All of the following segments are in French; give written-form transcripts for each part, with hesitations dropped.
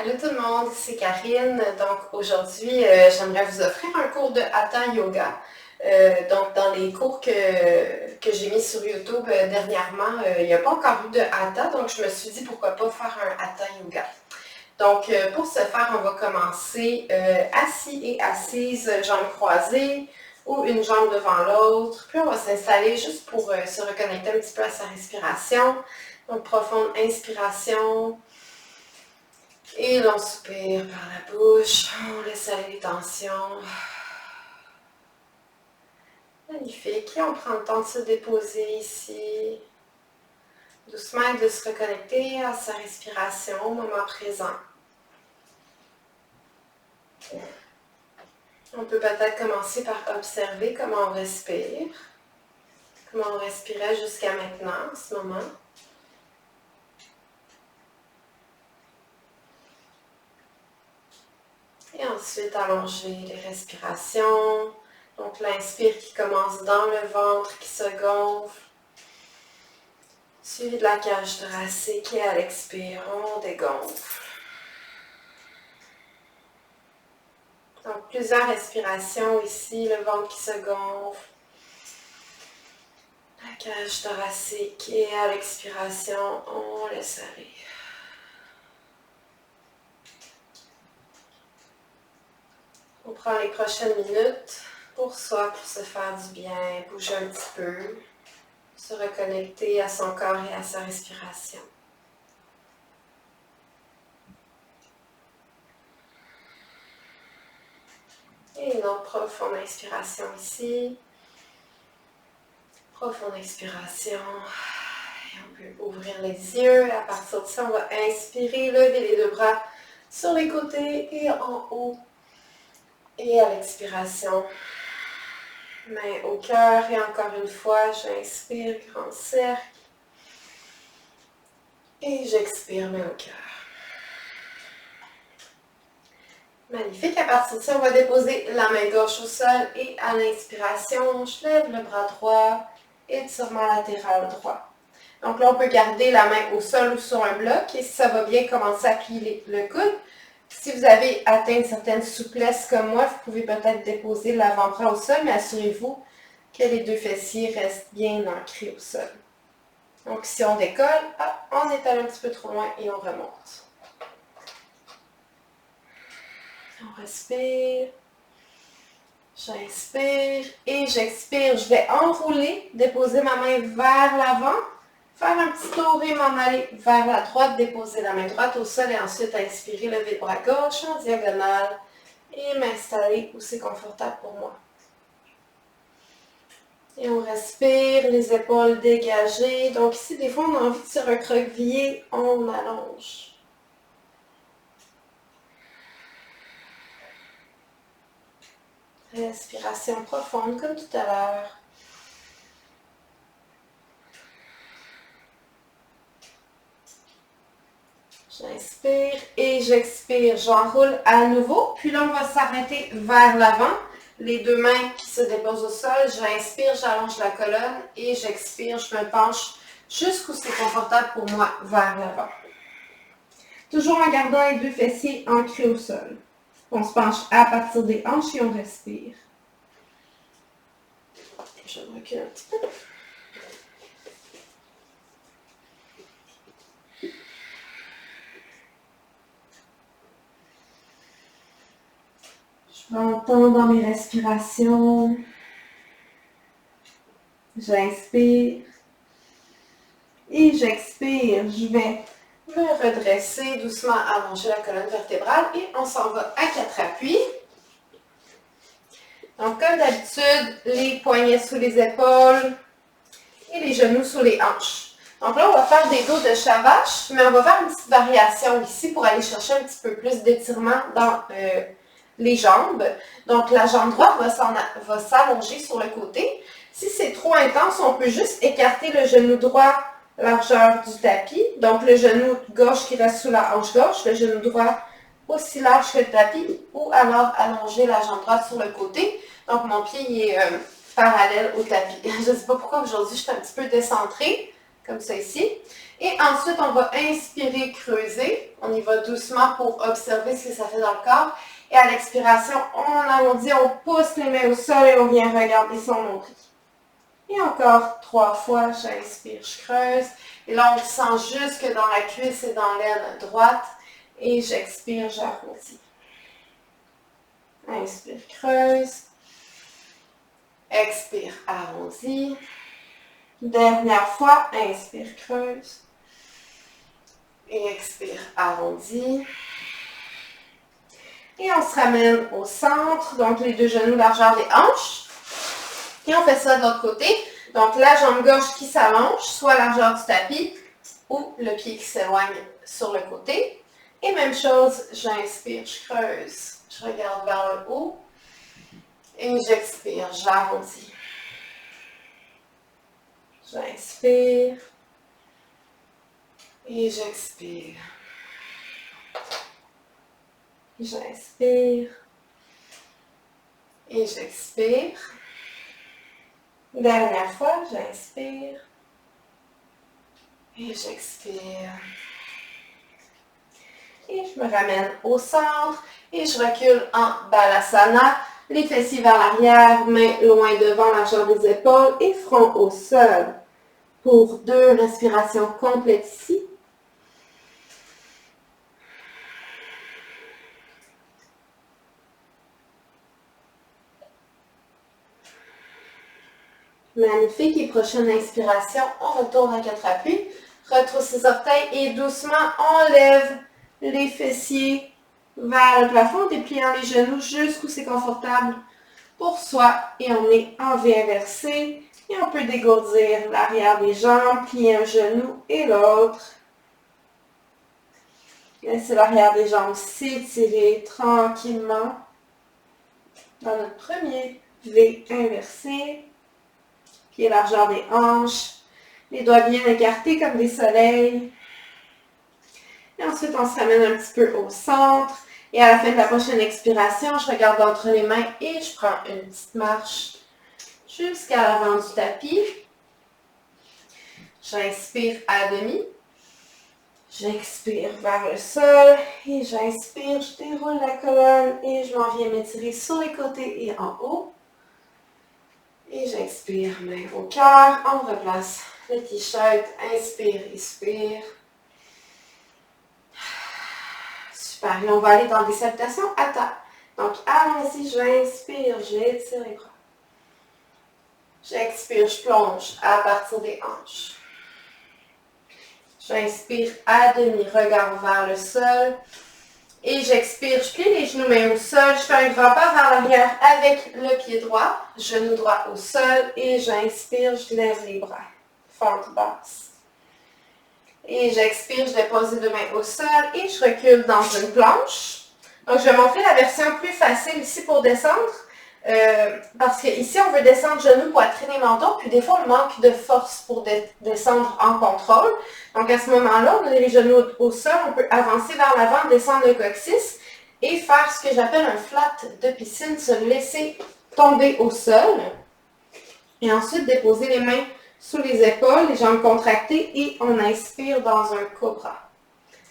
Allô tout le monde, c'est Karine. Donc aujourd'hui, j'aimerais vous offrir un cours de Hatha Yoga. Donc dans les cours que j'ai mis sur YouTube dernièrement, il n'y a pas encore eu de Hatha, donc je me suis dit pourquoi pas faire un Hatha Yoga. Donc pour ce faire, on va commencer assis et assise, jambes croisées ou une jambe devant l'autre. Puis on va s'installer juste pour se reconnecter un petit peu à sa respiration. Donc profonde inspiration. Et l'on soupire par la bouche, on laisse aller les tensions. Magnifique. Et on prend le temps de se déposer ici. Doucement et de se reconnecter à sa respiration au moment présent. On peut peut-être commencer par observer comment on respire. Comment on respirait jusqu'à maintenant, en ce moment. Et ensuite, allonger les respirations. Donc, l'inspire qui commence dans le ventre, qui se gonfle. Suivi de la cage thoracique et à l'expire, on dégonfle. Donc, plusieurs respirations ici, le ventre qui se gonfle. La cage thoracique et à l'expiration, on laisse aller. On prend les prochaines minutes pour soi, pour se faire du bien, bouger un petit peu, se reconnecter à son corps et à sa respiration. Et une autre profonde inspiration ici. Profonde expiration. Et on peut ouvrir les yeux. À partir de ça, on va inspirer, lever les deux bras sur les côtés et en haut. Et à l'expiration, main au cœur. Et encore une fois, j'inspire, grand cercle. Et j'expire, main au cœur. Magnifique. À partir de ça, on va déposer la main gauche au sol. Et à l'inspiration, je lève le bras droit. Étirement latéral droit. Donc là, on peut garder la main au sol ou sur un bloc. Et si ça va bien, commencer à plier le coude. Si vous avez atteint une certaine souplesse comme moi, vous pouvez peut-être déposer l'avant-bras au sol, mais assurez-vous que les deux fessiers restent bien ancrés au sol. Donc si on décolle, on étale un petit peu trop loin et on remonte. On respire. J'inspire et j'expire. Je vais enrouler, déposer ma main vers l'avant, faire un petit tour et m'en aller vers la droite, déposer la main droite au sol et ensuite inspirer, lever le bras gauche en diagonale et m'installer où c'est confortable pour moi. Et on respire, les épaules dégagées. Donc ici, des fois, on a envie de se recroqueviller, on allonge. Respiration profonde comme tout à l'heure. J'inspire et j'expire. J'enroule à nouveau. Puis là, on va s'arrêter vers l'avant. Les deux mains qui se déposent au sol. J'inspire, j'allonge la colonne et j'expire. Je me penche jusqu'où c'est confortable pour moi vers l'avant. Toujours en gardant les deux fessiers ancrés au sol. On se penche à partir des hanches et on respire. Je me recule un petit peu. Je m'entends dans mes respirations. J'inspire. Et j'expire. Je vais me redresser doucement, allonger la colonne vertébrale et on s'en va à quatre appuis. Donc, comme d'habitude, les poignets sous les épaules et les genoux sous les hanches. Donc là, on va faire des dos de Shavash, mais on va faire une petite variation ici pour aller chercher un petit peu plus d'étirement dans les jambes. Donc, la jambe droite va s'allonger sur le côté. Si c'est trop intense, on peut juste écarter le genou droit largeur du tapis. Donc, le genou gauche qui reste sous la hanche gauche, le genou droit aussi large que le tapis, ou alors allonger la jambe droite sur le côté. Donc, mon pied il est parallèle au tapis. Je ne sais pas pourquoi aujourd'hui je suis un petit peu décentrée, comme ça ici. Et ensuite, on va inspirer, creuser. On y va doucement pour observer ce que ça fait dans le corps. Et à l'expiration, on arrondit, on pousse les mains au sol et on vient regarder son nombril. Et encore 3 fois, j'inspire, je creuse. Et là, on sent jusque dans la cuisse et dans l'aine droite. Et j'expire, j'arrondis. Inspire, creuse. Expire, arrondis. Dernière fois, inspire, creuse. Et expire, arrondis. Et on se ramène au centre, donc les deux genoux largeur des hanches. Et on fait ça de l'autre côté. Donc la jambe gauche qui s'allonge, soit largeur du tapis, ou le pied qui s'éloigne sur le côté. Et même chose, j'inspire, je creuse. Je regarde vers le haut. Et j'expire, j'arrondis. J'inspire. Et j'expire. J'inspire. Et j'expire. Dernière fois, j'inspire. Et j'expire. Et je me ramène au centre. Et je recule en Balasana. Les fessiers vers l'arrière, mains loin devant, largeur des épaules et front au sol. Pour 2 respirations complètes ici. Magnifique. Et prochaine inspiration, on retourne à 4 appuis. Retrousse les orteils et doucement, on lève les fessiers vers le plafond, dépliant les genoux jusqu'où c'est confortable pour soi. Et on est en V inversé. Et on peut dégourdir l'arrière des jambes, plier un genou et l'autre. Laissez l'arrière des jambes s'étirer tranquillement dans notre premier V inversé. Pied largeur des hanches. Les doigts bien écartés comme des soleils. Et ensuite, on se ramène un petit peu au centre. Et à la fin de la prochaine expiration, je regarde entre les mains et je prends une petite marche jusqu'à l'avant du tapis. J'inspire à demi. J'expire vers le sol et j'inspire, je déroule la colonne et je m'en viens m'étirer sur les côtés et en haut. Et j'expire, main au cœur, on replace le t-shirt, inspire, expire. Super, et on va aller dans des salutations à terre. Donc allons-y, j'inspire, j'étire les bras. J'expire, je plonge à partir des hanches. J'inspire à demi, regard vers le sol. Et j'expire, je plie les genoux, mains au sol. Je fais un grand pas vers l'arrière avec le pied droit. Genou droit au sol. Et j'inspire, je lève les bras. Fente basse. Et j'expire, je dépose les deux mains au sol. Et je recule dans une planche. Donc, je vais montrer la version plus facile ici pour descendre. Parce qu'ici, on veut descendre genoux, poitrine et menton, puis des fois, on manque de force pour descendre en contrôle. Donc, à ce moment-là, on a les genoux au sol, on peut avancer vers l'avant, descendre le coccyx et faire ce que j'appelle un flat de piscine, se laisser tomber au sol. Et ensuite, déposer les mains sous les épaules, les jambes contractées et on inspire dans un cobra.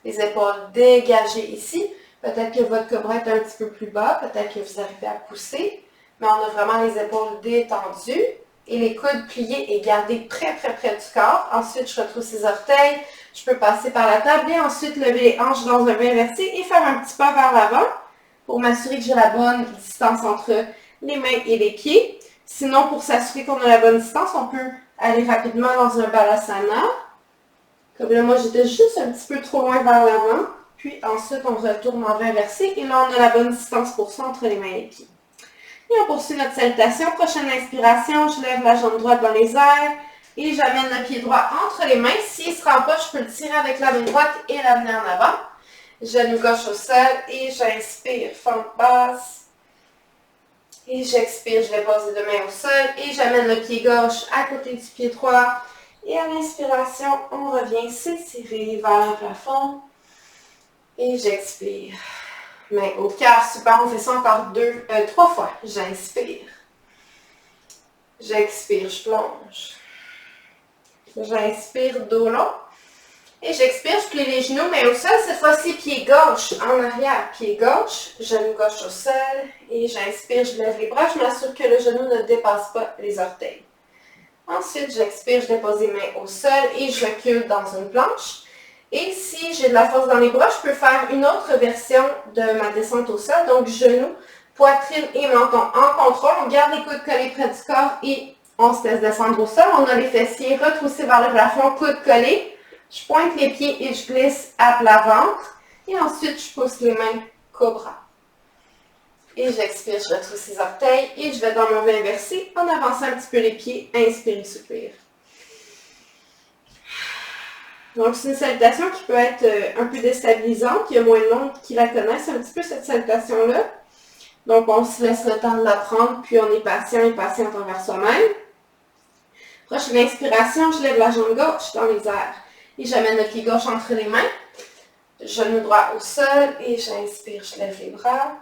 Les épaules dégagées ici. Peut-être que votre cobra est un petit peu plus bas, peut-être que vous arrivez à pousser. Mais on a vraiment les épaules détendues et les coudes pliés et gardés très près du corps. Ensuite, je retrousse les orteils. Je peux passer par la table et ensuite lever les hanches dans un V inversé et faire un petit pas vers l'avant pour m'assurer que j'ai la bonne distance entre les mains et les pieds. Sinon, pour s'assurer qu'on a la bonne distance, on peut aller rapidement dans un Balasana. Comme là, moi, j'étais juste un petit peu trop loin vers l'avant. Puis ensuite, on retourne en V inversé et là, on a la bonne distance pour ça entre les mains et les pieds. Et on poursuit notre salutation. Prochaine inspiration, je lève la jambe droite dans les airs et j'amène le pied droit entre les mains. S'il ne se rend pas, je peux le tirer avec la main droite et l'amener en avant. Genou gauche au sol et j'inspire, fente basse. Et j'expire, je dépose les deux mains au sol et j'amène le pied gauche à côté du pied droit. Et à l'inspiration, on revient s'étirer vers le plafond. Et j'expire. Main au cœur, super, on fait ça encore 3 fois. J'inspire. J'expire, je plonge. J'inspire dos long. Et j'expire, je plie les genoux, mais au sol, cette fois-ci, pied gauche en arrière, pied gauche, genou gauche au sol. Et j'inspire, je lève les bras, je m'assure que le genou ne dépasse pas les orteils. Ensuite, j'expire, je dépose les mains au sol et je recule dans une planche. Et si j'ai de la force dans les bras, je peux faire une autre version de ma descente au sol. Donc, genoux, poitrine et menton en contrôle. On garde les coudes collés près du corps et on se laisse descendre au sol. On a les fessiers retroussés vers le plafond, coudes collés. Je pointe les pieds et je glisse à plat ventre. Et ensuite, je pousse les mains cobra. Et j'expire, je retrousse les orteils et je vais dans mon V inversé en avançant un petit peu les pieds. Inspire, soupir. Donc, c'est une salutation qui peut être un peu déstabilisante. Il y a moins de monde qui la connaissent un petit peu, cette salutation-là. Donc, on se laisse le temps de l'apprendre, puis on est patient et patiente envers soi-même. Prochaine inspiration, je lève la jambe gauche dans les airs. Et j'amène le pied gauche entre les mains. Genou droit au sol et j'inspire, je lève les bras.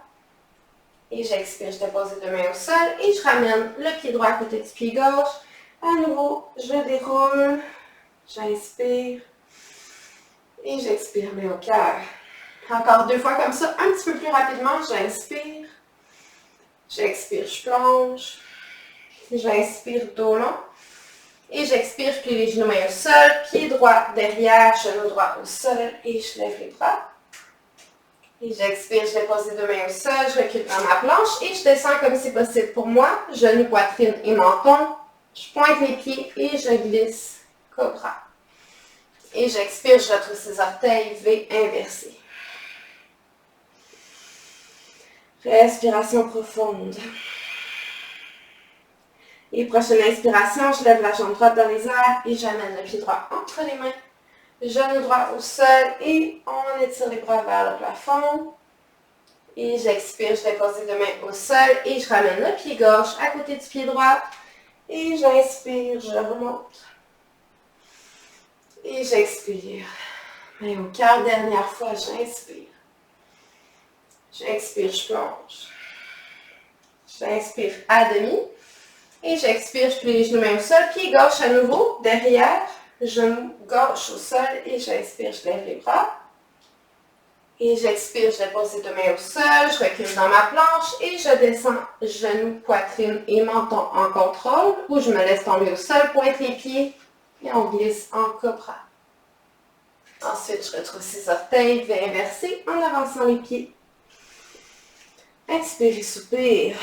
Et j'expire, je dépose les deux mains au sol et je ramène le pied droit à côté du pied gauche. À nouveau, je déroule, j'inspire et j'expire, mais au cœur. Encore 2 fois comme ça, un petit peu plus rapidement, j'inspire, j'expire, je plonge, j'inspire dos long et j'expire, je plie les genoux mains au sol, pied droit derrière, genou droit au sol et je lève les bras. Et j'expire, je dépose les deux mains au sol, je recule dans ma planche et je descends comme c'est possible pour moi. Genoux, poitrine et menton. Je pointe les pieds et je glisse cobra. Et j'expire, je retrousse les orteils, V inversé. Respiration profonde. Et prochaine inspiration, je lève la jambe droite dans les airs et j'amène le pied droit entre les mains. Genou droit au sol et on étire les bras vers le plafond. Et j'expire, je dépose les deux mains au sol et je ramène le pied gauche à côté du pied droit. Et j'inspire, je remonte. Et j'expire. Main au cœur, dernière fois, j'inspire. J'expire, je plonge. J'inspire à demi. Et j'expire, je plie les genoux mains au sol. Pied gauche à nouveau, derrière. Genou gauche au sol et j'inspire, je lève les bras. Et j'expire, je dépose les deux mains au sol, je recule dans ma planche et je descends genoux, poitrine et menton en contrôle ou je me laisse tomber au sol, pointe les pieds et on glisse en cobra. Ensuite, je retrousse les orteils, V inversé en avançant les pieds. Inspire et soupire.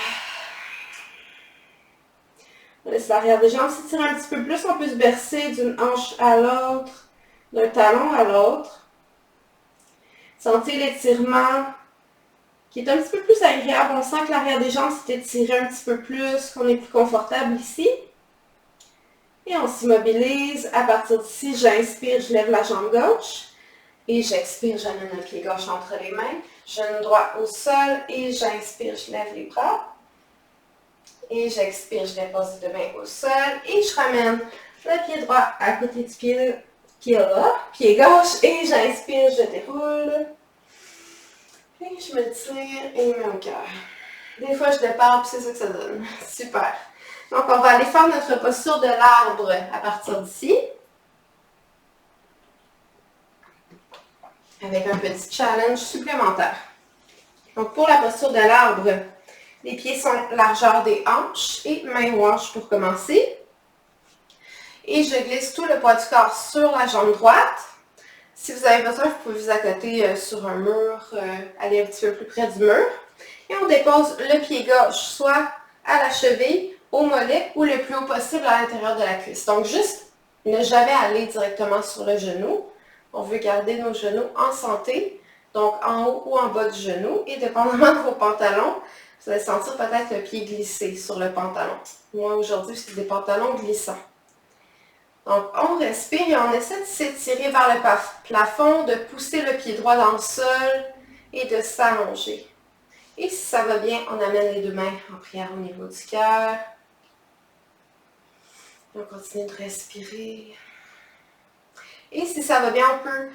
On laisse l'arrière des jambes s'étirer un petit peu plus. On peut se bercer d'une hanche à l'autre, d'un talon à l'autre. Sentez l'étirement qui est un petit peu plus agréable. On sent que l'arrière des jambes s'est étiré un petit peu plus, qu'on est plus confortable ici. Et on s'immobilise. À partir d'ici, j'inspire, je lève la jambe gauche. Et j'expire, j'amène le pied gauche entre les mains. Genou droit au sol et j'inspire, je lève les bras. Et j'expire, je dépose les deux mains au sol et je ramène le pied droit à côté du pied gauche et j'inspire, je déroule. Et je me tire et mets au cœur. Des fois, je dépare, puis c'est ça que ça donne. Super. Donc, on va aller faire notre posture de l'arbre à partir d'ici. Avec un petit challenge supplémentaire. Donc, pour la posture de l'arbre, les pieds sont largeur des hanches et main aux hanches pour commencer. Et je glisse tout le poids du corps sur la jambe droite. Si vous avez besoin, vous pouvez vous accoter sur un mur, aller un petit peu plus près du mur. Et on dépose le pied gauche, soit à la cheville, au mollet ou le plus haut possible à l'intérieur de la cuisse. Donc, juste ne jamais aller directement sur le genou. On veut garder nos genoux en santé, donc en haut ou en bas du genou. Et dépendamment de vos pantalons, vous allez sentir peut-être le pied glisser sur le pantalon. Moi, aujourd'hui, c'est des pantalons glissants. Donc, on respire et on essaie de s'étirer vers le plafond, de pousser le pied droit dans le sol et de s'allonger. Et si ça va bien, on amène les deux mains en prière au niveau du cœur. On continue de respirer. Et si ça va bien, on peut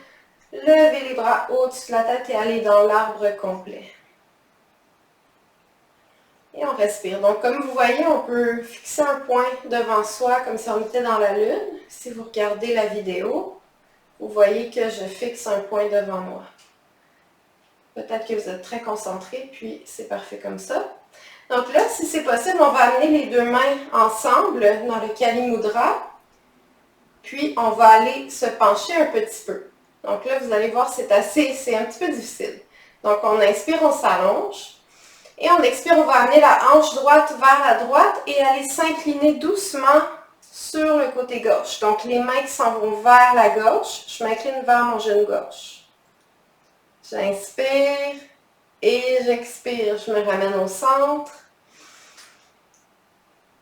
lever les bras au-dessus de la tête et aller dans l'arbre complet. Et on respire. Donc, comme vous voyez, on peut fixer un point devant soi comme si on était dans la lune. Si vous regardez la vidéo, vous voyez que je fixe un point devant moi. Peut-être que vous êtes très concentré, puis c'est parfait comme ça. Donc là, si c'est possible, on va amener les deux mains ensemble dans le Kali Mudra. Puis, on va aller se pencher un petit peu. Donc là, vous allez voir, c'est un petit peu difficile. Donc, on inspire, on s'allonge. Et on expire, on va amener la hanche droite vers la droite et aller s'incliner doucement sur le côté gauche. Donc, les mains qui s'en vont vers la gauche, je m'incline vers mon genou gauche. J'inspire et j'expire. Je me ramène au centre.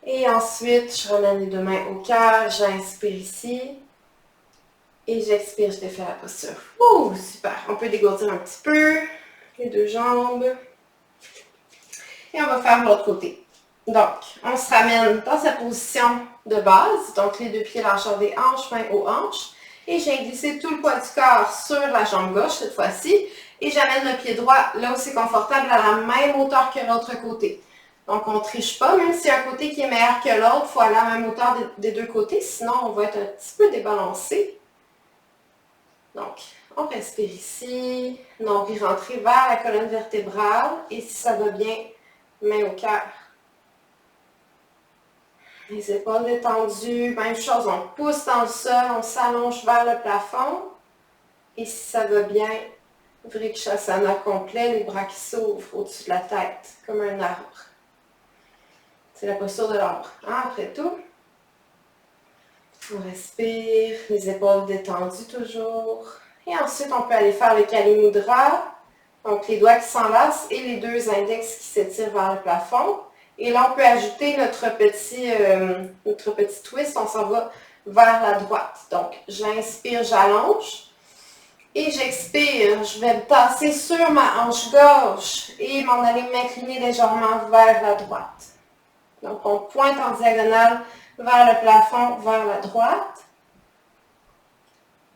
Et ensuite, je ramène les deux mains au cœur. J'inspire ici. Et j'expire, je défais la posture. Ouh, super. On peut dégourdir un petit peu les deux jambes. Et on va faire l'autre côté. Donc, on se ramène dans sa position de base. Donc, les deux pieds largeur des hanches, mains aux hanches. Et j'ai glissé tout le poids du corps sur la jambe gauche cette fois-ci. Et j'amène le pied droit là où c'est confortable à la même hauteur que l'autre côté. Donc, on ne triche pas. Même s'il y a un côté qui est meilleur que l'autre, il faut aller à la même hauteur des deux côtés. Sinon, on va être un petit peu débalancé. Donc, on respire ici. Nombril rentré vers la colonne vertébrale. Et si ça va bien, main au cœur. Les épaules détendues. Même chose, on pousse dans le sol, on s'allonge vers le plafond. Et si ça va bien, Vrikshasana complet, les bras qui s'ouvrent au-dessus de la tête, comme un arbre. C'est la posture de l'arbre. Hein, après tout, on respire, les épaules détendues toujours. Et ensuite, on peut aller faire le Kali Mudra. Donc, les doigts qui s'enlacent et les deux index qui s'étirent vers le plafond. Et là, on peut ajouter notre petit twist. On s'en va vers la droite. Donc, j'inspire, j'allonge. Et j'expire. Je vais me tasser sur ma hanche gauche et m'en aller m'incliner légèrement vers la droite. Donc, on pointe en diagonale vers le plafond, vers la droite.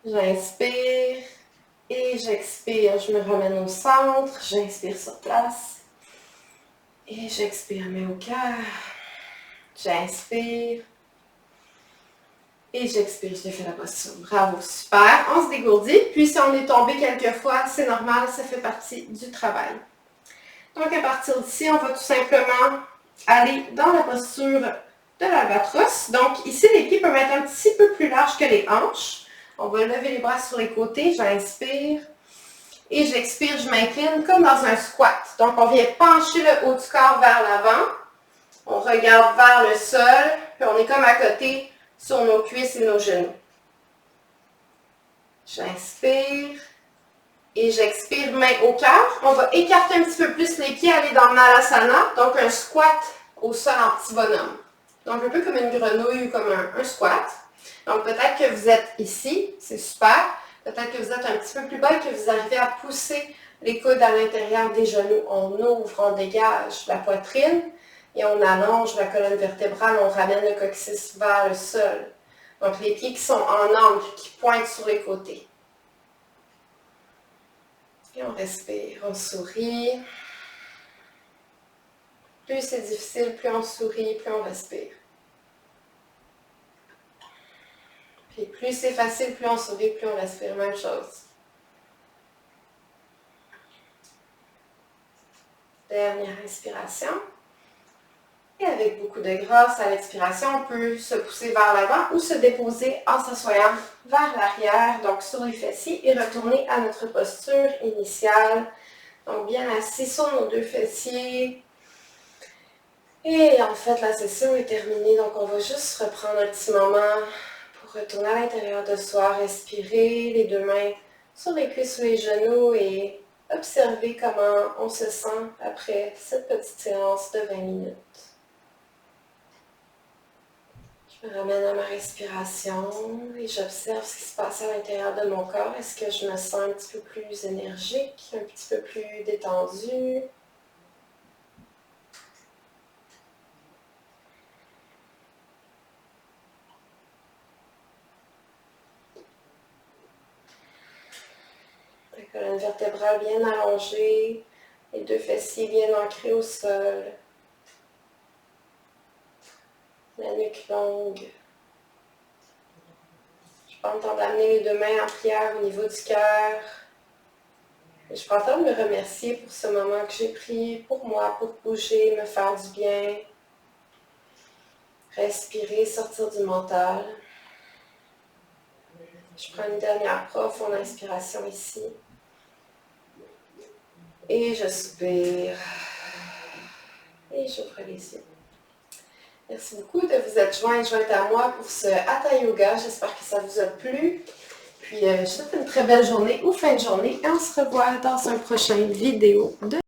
J'inspire. Et j'expire, je me ramène au centre, j'inspire sur place. Et j'expire, main au cœur. J'inspire. Et j'expire, je défais la posture. Bravo, super. On se dégourdit. Puis si on est tombé quelques fois, c'est normal, ça fait partie du travail. Donc à partir d'ici, on va tout simplement aller dans la posture de l'albatros. Donc ici, les pieds peuvent être un petit peu plus larges que les hanches. On va lever les bras sur les côtés, j'inspire. Et j'expire, je m'incline comme dans un squat. Donc, on vient pencher le haut du corps vers l'avant. On regarde vers le sol. Puis, on est comme à côté sur nos cuisses et nos genoux. J'inspire. Et j'expire, main au cœur. On va écarter un petit peu plus les pieds, aller dans Malasana. Donc, un squat au sol en petit bonhomme. Donc, un peu comme une grenouille ou comme un squat. Donc, peut-être que vous êtes ici. C'est super. Peut-être que vous êtes un petit peu plus bas et que vous arrivez à pousser les coudes à l'intérieur des genoux. On ouvre, on dégage la poitrine et on allonge la colonne vertébrale, on ramène le coccyx vers le sol. Donc les pieds qui sont en angle, qui pointent sur les côtés. Et on respire, on sourit. Plus c'est difficile, plus on sourit, plus on respire. Puis plus c'est facile, plus on sourit, plus on respire. Même chose. Dernière inspiration. Et avec beaucoup de grâce à l'expiration, on peut se pousser vers l'avant ou se déposer en s'assoyant vers l'arrière, donc sur les fessiers, et retourner à notre posture initiale. Donc bien assis sur nos deux fessiers. Et en fait, la session est terminée, donc on va juste reprendre un petit moment pour retourner à l'intérieur de soi, respirer, les deux mains sur les cuisses ou les genoux et observer comment on se sent après cette petite séance de 20 minutes. Je me ramène à ma respiration et j'observe ce qui se passe à l'intérieur de mon corps. Est-ce que je me sens un petit peu plus énergique, un petit peu plus détendue? La colonne vertébrale bien allongée, les deux fessiers bien ancrés au sol. la nuque longue. Je prends le temps d'amener les deux mains en prière au niveau du cœur. Et je prends le temps de me remercier pour ce moment que j'ai pris pour moi, pour bouger, me faire du bien. Respirer, sortir du mental. Je prends une dernière profonde inspiration ici. Et je soupire. Et j'ouvre les yeux. Merci beaucoup de vous être joints à moi pour ce Hatha Yoga. J'espère que ça vous a plu. Puis je vous souhaite une très belle journée ou fin de journée. Et on se revoit dans un prochain vidéo de